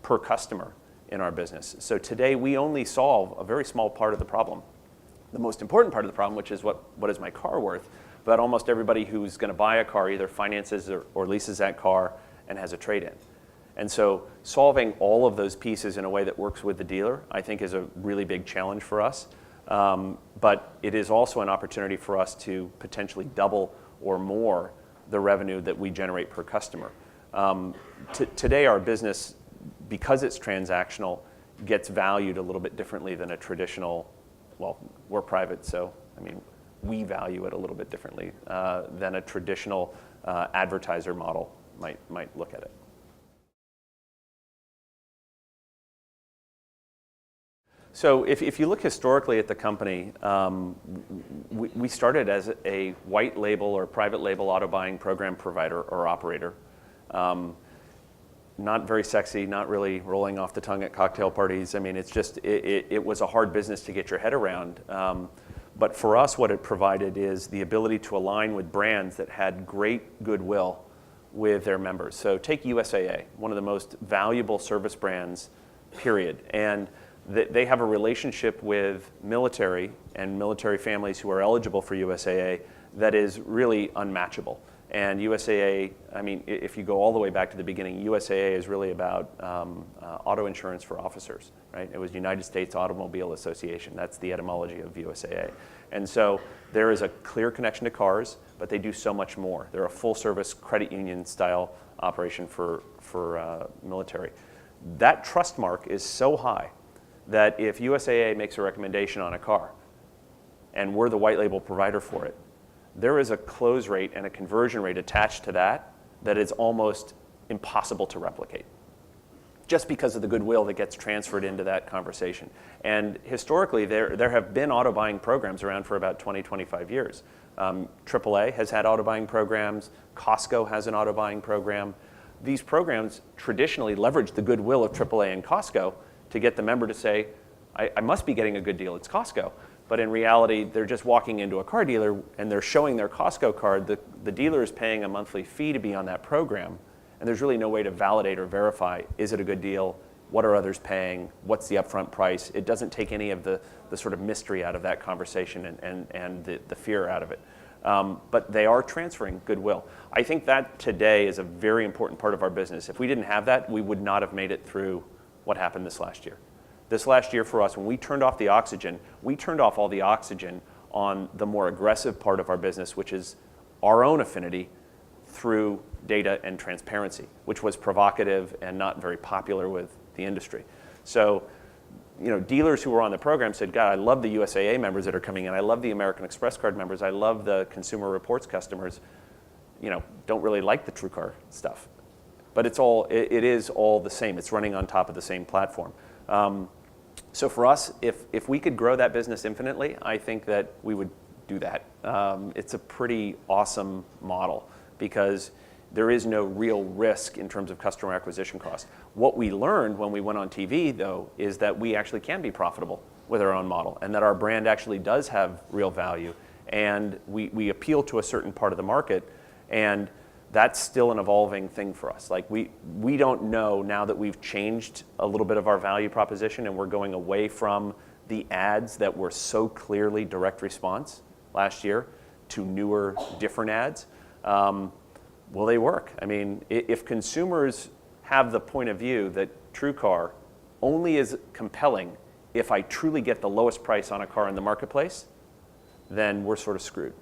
per customer in our business. So today we only solve a very small part of the problem. The most important part of the problem, which is what is my car worth, but almost everybody who's going to buy a car either finances or leases that car and has a trade-in. And so solving all of those pieces in a way that works with the dealer, I think, is a really big challenge for us. But it is also an opportunity for us to potentially double or more the revenue that we generate per customer. Today, our business, because it's transactional, gets valued a little bit differently than a traditional, well, we're private, so I mean, we value it a little bit differently than a traditional advertiser model might look at it. So if you look historically at the company, we started as a white label or private label auto buying program provider or operator. Not very sexy, not really rolling off the tongue at cocktail parties. I mean, it's just, it was a hard business to get your head around. But for us, what it provided is the ability to align with brands that had great goodwill with their members. So take USAA, one of the most valuable service brands, period. And they have a relationship with military and military families who are eligible for USAA that is really unmatchable. And USAA, I mean, if you go all the way back to the beginning, USAA is really about auto insurance for officers, right? It was United States Automobile Association. That's the etymology of USAA. And so there is a clear connection to cars, but they do so much more. They're a full-service credit union style operation for military. That trust mark is so high that if USAA makes a recommendation on a car and we're the white label provider for it, there is a close rate and a conversion rate attached to that that is almost impossible to replicate, just because of the goodwill that gets transferred into that conversation. And historically, there have been auto buying programs around for about 20, 25 years. AAA has had auto buying programs. Costco has an auto buying program. These programs traditionally leverage the goodwill of AAA and Costco to get the member to say, I must be getting a good deal, it's Costco. But in reality, they're just walking into a car dealer and they're showing their Costco card. The dealer is paying a monthly fee to be on that program. And there's really no way to validate or verify, is it a good deal? What are others paying? What's the upfront price? It doesn't take any of the sort of mystery out of that conversation and the fear out of it. But they are transferring goodwill. I think that today is a very important part of our business. If we didn't have that, we would not have made it through what happened this last year. This last year for us, when we turned off the oxygen, we turned off all the oxygen on the more aggressive part of our business, which is our own affinity through data and transparency, which was provocative and not very popular with the industry. So, dealers who were on the program said, God, I love the USAA members that are coming in. I love the American Express card members. I love the Consumer Reports customers. Don't really like the TrueCar stuff. But it is all the same. It's running on top of the same platform. So for us, if we could grow that business infinitely, I think that we would do that. It's a pretty awesome model because there is no real risk in terms of customer acquisition cost. What we learned when we went on TV, though, is that we actually can be profitable with our own model and that our brand actually does have real value. And we appeal to a certain part of the market, and that's still an evolving thing for us. Like we don't know now that we've changed a little bit of our value proposition and we're going away from the ads that were so clearly direct response last year to newer, different ads. Will they work? I mean, if consumers have the point of view that TrueCar only is compelling if I truly get the lowest price on a car in the marketplace, then we're sort of screwed.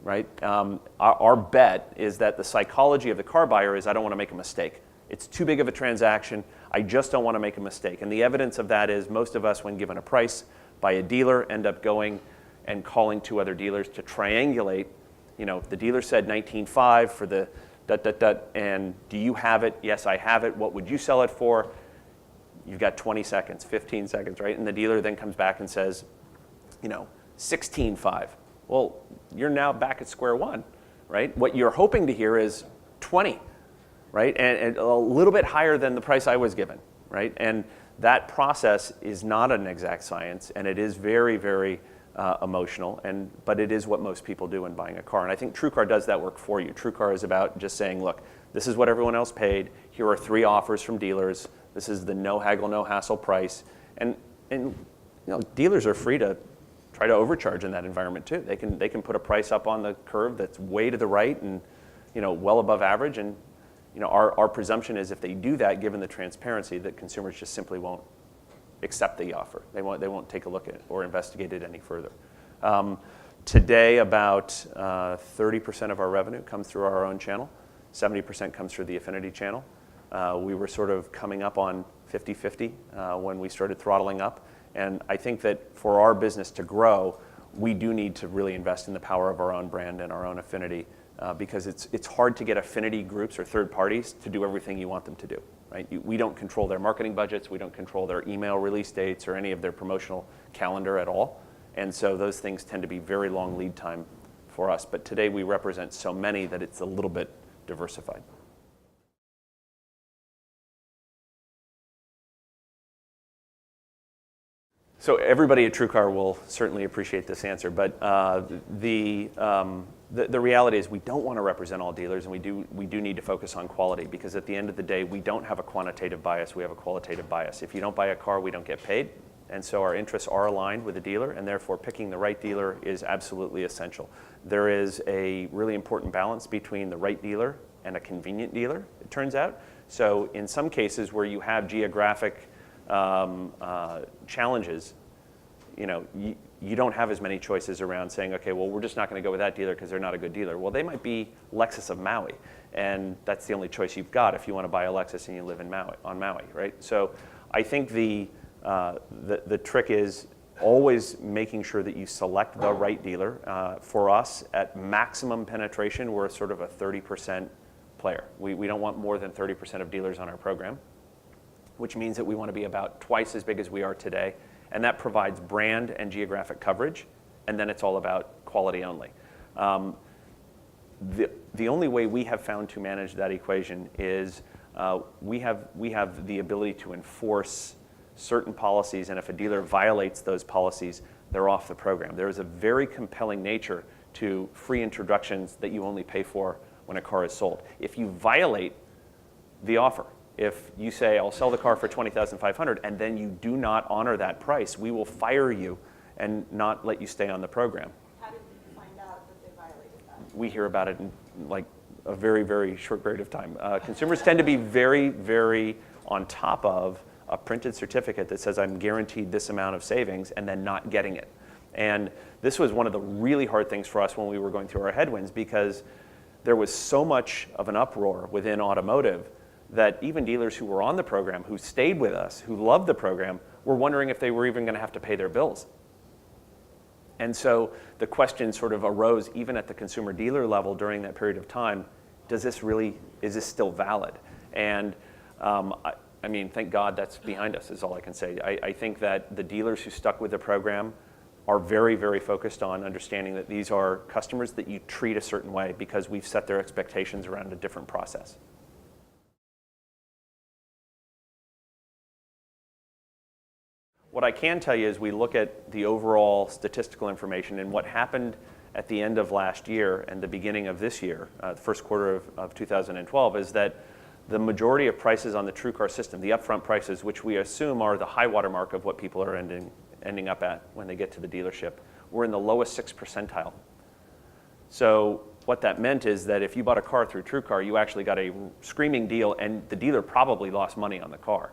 Right? Our bet is that the psychology of the car buyer is I don't want to make a mistake. It's too big of a transaction. I just don't want to make a mistake. And the evidence of that is most of us, when given a price by a dealer, end up going and calling two other dealers to triangulate. The dealer said 19.5 for the ... and do you have it? Yes, I have it. What would you sell it for? You've got 20 seconds, 15 seconds, right? And the dealer then comes back and says, 16.5. Well, you're now back at square one, right? What you're hoping to hear is 20, right? And a little bit higher than the price I was given, right? And that process is not an exact science, and it is very, very emotional, but it is what most people do when buying a car. And I think TrueCar does that work for you. TrueCar is about just saying, look, this is what everyone else paid. Here are 3 offers from dealers. This is the no haggle, no hassle price. And dealers are free to try to overcharge in that environment too. They can put a price up on the curve that's way to the right and well above average. And our presumption is if they do that, given the transparency, that consumers just simply won't accept the offer. They won't take a look at it or investigate it any further. Today, about 30% of our revenue comes through our own channel. 70% comes through the Affinity channel. We were sort of coming up on 50-50 when we started throttling up. And I think that for our business to grow, we do need to really invest in the power of our own brand and our own affinity because it's hard to get affinity groups or third parties to do everything you want them to do. Right? We don't control their marketing budgets. We don't control their email release dates or any of their promotional calendar at all. And so those things tend to be very long lead time for us. But today we represent so many that it's a little bit diversified. So everybody at TrueCar will certainly appreciate this answer, but the reality is we don't want to represent all dealers, and we do need to focus on quality because at the end of the day, we don't have a quantitative bias, we have a qualitative bias. If you don't buy a car, we don't get paid, and so our interests are aligned with the dealer, and therefore picking the right dealer is absolutely essential. There is a really important balance between the right dealer and a convenient dealer, it turns out. So in some cases where you have geographic challenges, you don't have as many choices around saying, okay, well, we're just not going to go with that dealer because they're not a good dealer. Well, they might be Lexus of Maui, and that's the only choice you've got if you want to buy a Lexus and you live on Maui, right? So I think the trick is always making sure that you select the right dealer. For us, at maximum penetration, we're sort of a 30% player. We don't want more than 30% of dealers on our program, which means that we want to be about twice as big as we are today. And that provides brand and geographic coverage. And then it's all about quality only. The only way we have found to manage that equation is we have the ability to enforce certain policies. And if a dealer violates those policies, they're off the program. There is a very compelling nature to free introductions that you only pay for when a car is sold. If you violate the offer, if you say, I'll sell the car for $20,500 and then you do not honor that price, we will fire you and not let you stay on the program. How did you find out that they violated we hear about it in like a very, very short period of time. Consumers tend to be very, very on top of a printed certificate that says I'm guaranteed this amount of savings and then not getting it. And this was one of the really hard things for us when we were going through our headwinds, because there was so much of an uproar within automotive that even dealers who were on the program, who stayed with us, who loved the program, were wondering if they were even going to have to pay their bills. And so the question sort of arose even at the consumer dealer level during that period of time, is this still valid? And I mean, thank God that's behind us is all I can say. I think that the dealers who stuck with the program are very, very focused on understanding that these are customers that you treat a certain way because we've set their expectations around a different process. What I can tell you is we look at the overall statistical information, and what happened at the end of last year and the beginning of this year, the first quarter of 2012, is that the majority of prices on the TrueCar system, the upfront prices, which we assume are the high water mark of what people are ending up at when they get to the dealership, were in the lowest 6 percentile. So what that meant is that if you bought a car through TrueCar, you actually got a screaming deal, and the dealer probably lost money on the car.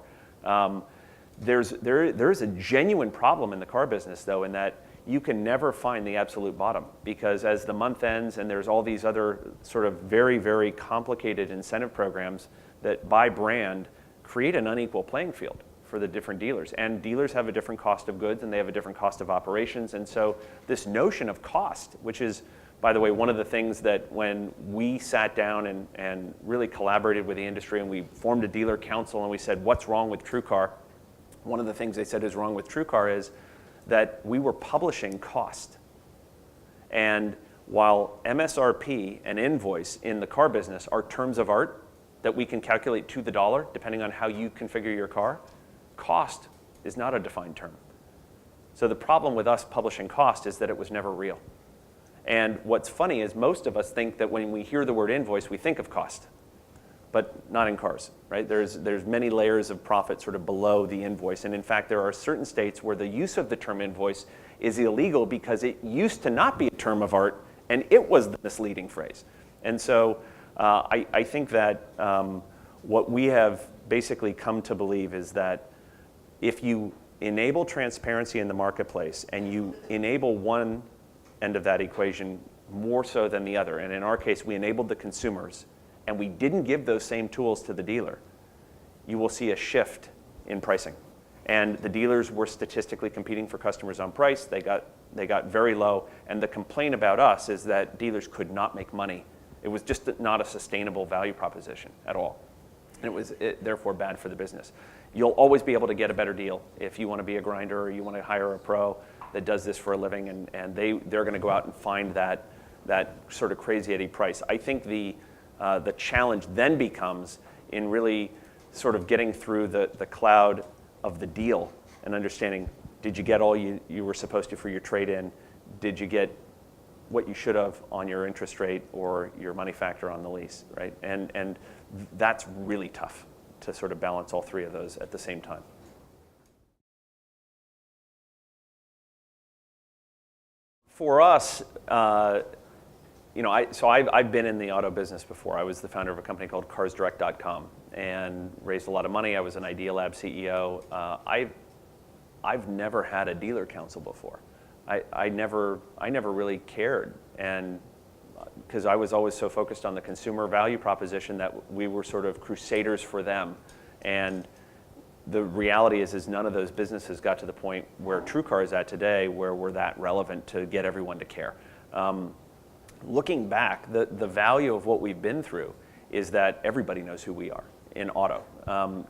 There is a genuine problem in the car business, though, in that you can never find the absolute bottom, because as the month ends and there's all these other sort of very, very complicated incentive programs that by brand create an unequal playing field for the different dealers. And dealers have a different cost of goods and they have a different cost of operations. And so this notion of cost, which is, by the way, one of the things that when we sat down and really collaborated with the industry and we formed a dealer council and we said, what's wrong with TrueCar? One of the things they said is wrong with TrueCar is that we were publishing cost. And while MSRP and invoice in the car business are terms of art that we can calculate to the dollar depending on how you configure your car, cost is not a defined term. So the problem with us publishing cost is that it was never real. And what's funny is most of us think that when we hear the word invoice, we think of cost, but not in cars, right? There's many layers of profit sort of below the invoice. And in fact, there are certain states where the use of the term invoice is illegal because it used to not be a term of art and it was the misleading phrase. And so I think that what we have basically come to believe is that if you enable transparency in the marketplace and you enable one end of that equation more so than the other, and in our case, we enabled the consumers, and we didn't give those same tools to the dealer, you will see a shift in pricing. And the dealers were statistically competing for customers on price. They got very low. And the complaint about us is that dealers could not make money. It was just not a sustainable value proposition at all. And it was therefore bad for the business. You'll always be able to get a better deal if you want to be a grinder or you want to hire a pro that does this for a living, and they're going to go out and find that sort of crazy Eddie price. I think the challenge then becomes in really sort of getting through the cloud of the deal and understanding, did you get all you were supposed to for your trade-in? Did you get what you should have on your interest rate or your money factor on the lease, right? And that's really tough to sort of balance all three of those at the same time. For us, I've been in the auto business before. I was the founder of a company called carsdirect.com and raised a lot of money. I was an Idea Lab CEO. I've never had a dealer council before. I never really cared, and because I was always so focused on the consumer value proposition that we were sort of crusaders for them. And the reality is none of those businesses got to the point where TrueCar is at today, where we're that relevant to get everyone to care. Looking back, the value of what we've been through is that everybody knows who we are in auto.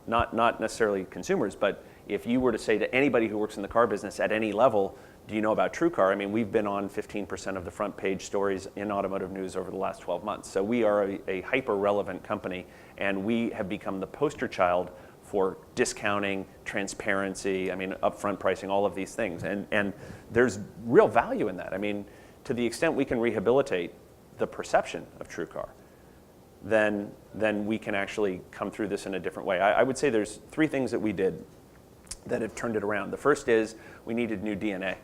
Not necessarily consumers, but if you were to say to anybody who works in the car business at any level, do you know about TrueCar? I mean, we've been on 15% of the front page stories in automotive news over the last 12 months. So we are a hyper-relevant company, and we have become the poster child for discounting, transparency, upfront pricing, all of these things. And there's real value in that. I mean, to the extent we can rehabilitate the perception of TrueCar, then we can actually come through this in a different way. I would say there's three things that we did that have turned it around. The first is we needed new DNA.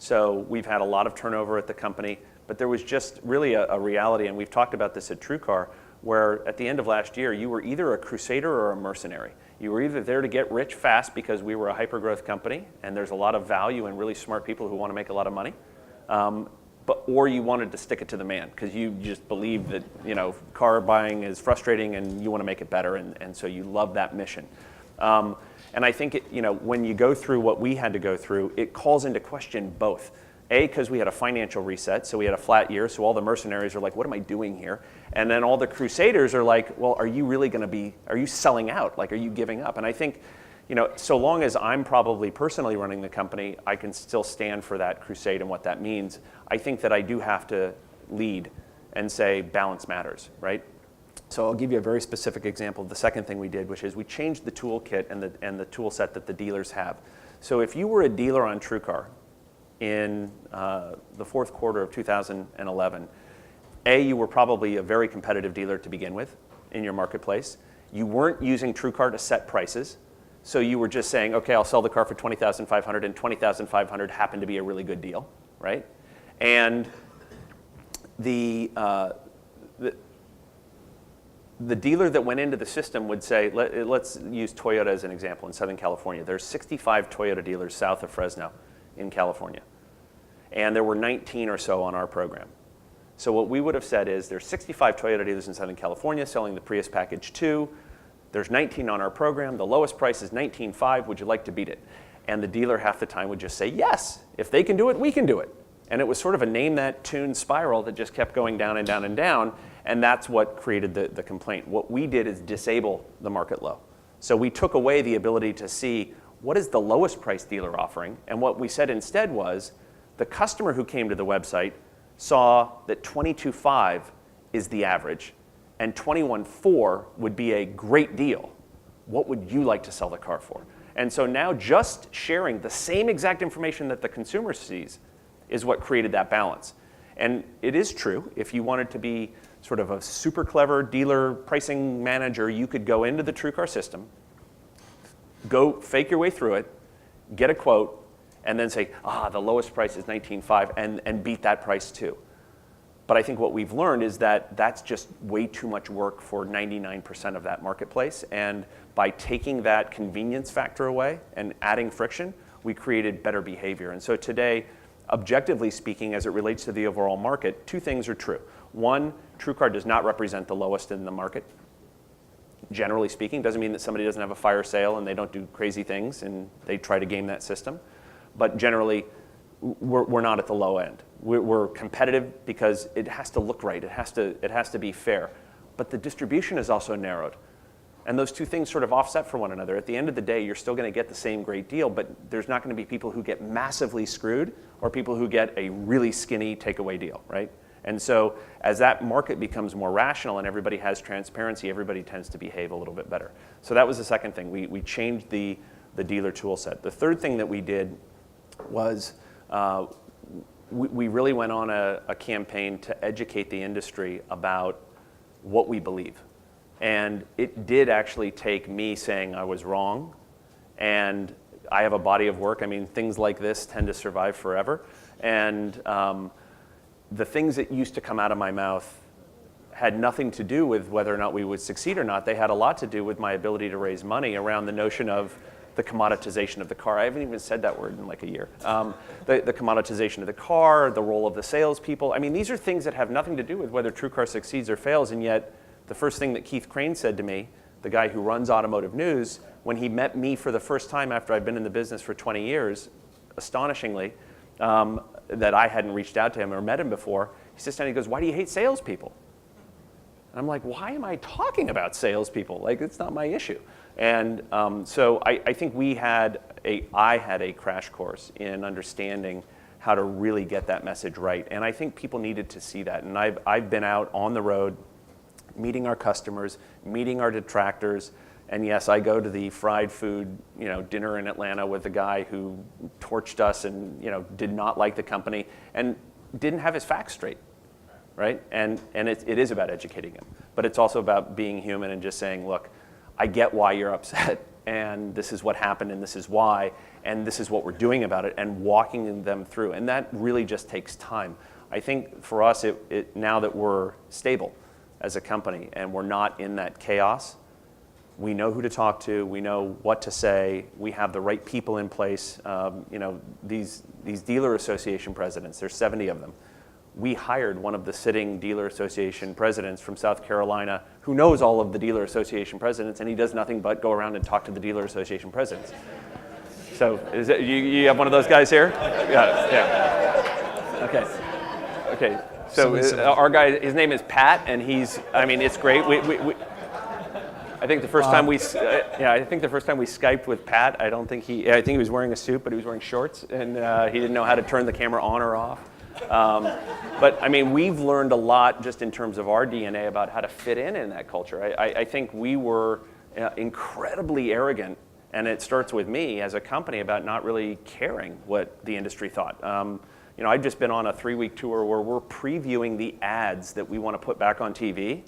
So we've had a lot of turnover at the company. but there was just really a reality, and we've talked about this at TrueCar, where at the end of last year, you were either a crusader or a mercenary. You were either there to get rich fast because we were a hyper-growth company, and there's a lot of value and really smart people who want to make a lot of money, or you wanted to stick it to the man because you just believe that car buying is frustrating and you want to make it better, and so you love that mission. And I think when you go through what we had to go through, it calls into question both. A, because we had a financial reset, so we had a flat year, so all the mercenaries are like, what am I doing here? And then all the crusaders are like, well, are you selling out? Like, are you giving up? And I think, so long as I'm probably personally running the company, I can still stand for that crusade and what that means. I think that I do have to lead and say balance matters, right? So I'll give you a very specific example of the second thing we did, which is we changed the toolkit and the tool set that the dealers have. So if you were a dealer on TrueCar in the fourth quarter of 2011, you were probably a very competitive dealer to begin with in your marketplace. You weren't using TrueCar to set prices. So you were just saying, okay, I'll sell the car for $20,500, and $20,500 happened to be a really good deal, right? And the dealer that went into the system would say, let's use Toyota as an example in Southern California. There's 65 Toyota dealers south of Fresno in California. And there were 19 or so on our program. So what we would have said is there's 65 Toyota dealers in Southern California selling the Prius Package 2. There's 19 on our program. The lowest price is $19,500. Would you like to beat it? And the dealer half the time would just say, yes, if they can do it, we can do it. And it was sort of a name that tune spiral that just kept going down and down and down. And that's what created the complaint. What we did is disable the market low. So we took away the ability to see what is the lowest price dealer offering. And what we said instead was the customer who came to the website saw that $22,500 is the average and $21,400 would be a great deal. What would you like to sell the car for? And so now just sharing the same exact information that the consumer sees is what created that balance. And it is true, if you wanted to be sort of a super clever dealer pricing manager, you could go into the TrueCar system, go fake your way through it, get a quote, and then say, the lowest price is $19,500 and beat that price too. But I think what we've learned is that that's just way too much work for 99% of that marketplace. And by taking that convenience factor away and adding friction, we created better behavior. And so today, objectively speaking, as it relates to the overall market, two things are true. One, TrueCar does not represent the lowest in the market. Generally speaking, doesn't mean that somebody doesn't have a fire sale and they don't do crazy things and they try to game that system. But generally, we're not at the low end. We're competitive because it has to look right. It has to be fair. But the distribution is also narrowed. And those two things sort of offset for one another. At the end of the day, you're still going to get the same great deal, but there's not going to be people who get massively screwed or people who get a really skinny takeaway deal, right? And so as that market becomes more rational and everybody has transparency, everybody tends to behave a little bit better. So that was the second thing. We changed the dealer tool set. The third thing that we did was we really went on a campaign to educate the industry about what we believe. And it did actually take me saying I was wrong. And I have a body of work. I mean, things like this tend to survive forever. And the things that used to come out of my mouth had nothing to do with whether or not we would succeed or not. They had a lot to do with my ability to raise money around the notion of the commoditization of the car. I haven't even said that word in like a year. The commoditization of the car, the role of the salespeople. I mean, these are things that have nothing to do with whether TrueCar succeeds or fails, and yet the first thing that Keith Crane said to me, the guy who runs automotive news, when he met me for the first time after I'd been in the business for 20 years, astonishingly, that I hadn't reached out to him or met him before, he sits down and he goes, "Why do you hate salespeople?" And I'm like, why am I talking about salespeople? Like, it's not my issue. And so I think I had a crash course in understanding how to really get that message right. And I think people needed to see that. And I've been out on the road, meeting our customers, meeting our detractors. And yes, I go to the fried food, dinner in Atlanta with the guy who torched us and, did not like the company and didn't have his facts straight, right? And it is about educating him, but it's also about being human and just saying, look, I get why you're upset, and this is what happened, and this is why, and this is what we're doing about it, and walking them through. And that really just takes time. I think for us, now that we're stable as a company and we're not in that chaos, we know who to talk to, we know what to say, we have the right people in place. These dealer association presidents, there's 70 of them. We hired one of the sitting dealer association presidents from South Carolina who knows all of the dealer association presidents, and he does nothing but go around and talk to the dealer association presidents. So you have one of those guys here? Yeah. Okay. So our guy, his name is Pat, and it's great. I think the first time we Skyped with Pat, I think he was wearing a suit, but he was wearing shorts, and he didn't know how to turn the camera on or off. But we've learned a lot just in terms of our DNA about how to fit in that culture. I think we were incredibly arrogant, and it starts with me as a company about not really caring what the industry thought. I've just been on a 3-week tour where we're previewing the ads that we want to put back on TV.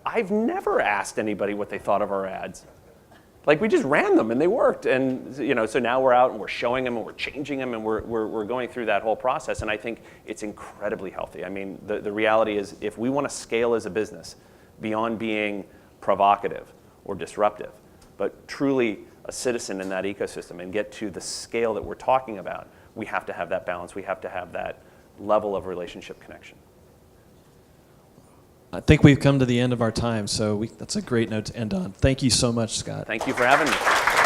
I've never asked anybody what they thought of our ads. We just ran them and they worked. And so now we're out and we're showing them and we're changing them and we're going through that whole process. And I think it's incredibly healthy. The reality is if we want to scale as a business beyond being provocative or disruptive, but truly a citizen in that ecosystem and get to the scale that we're talking about, we have to have that balance. We have to have that level of relationship connection. I think we've come to the end of our time, so that's a great note to end on. Thank you so much, Scott. Thank you for having me.